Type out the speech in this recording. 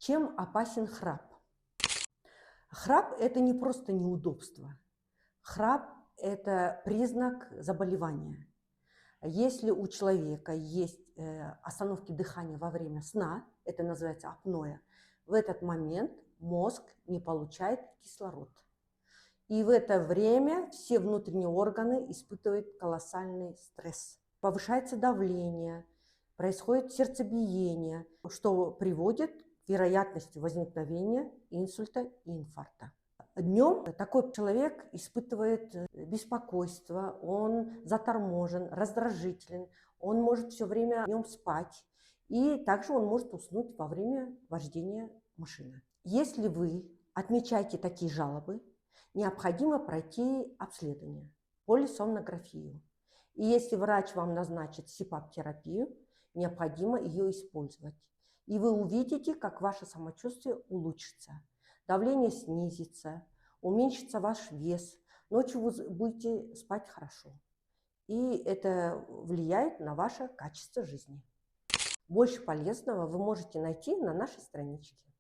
Чем опасен храп? Храп – это не просто неудобство. Храп – это признак заболевания. Если у человека есть остановки дыхания во время сна, это называется апноэ, в этот момент мозг не получает кислород. И в это время все внутренние органы испытывают колоссальный стресс. Повышается давление, происходит сердцебиение, что приводит к вероятности возникновения инсульта и инфаркта. Днем такой человек испытывает беспокойство, он заторможен, раздражителен, он может все время днем спать, и также он может уснуть во время вождения машины. Если вы отмечаете такие жалобы, необходимо пройти обследование, полисомнографию. И если врач вам назначит СИПАП-терапию, необходимо ее использовать. И вы увидите, как ваше самочувствие улучшится. Давление снизится, уменьшится ваш вес, ночью вы будете спать хорошо. И это влияет на ваше качество жизни. Больше полезного вы можете найти на нашей страничке.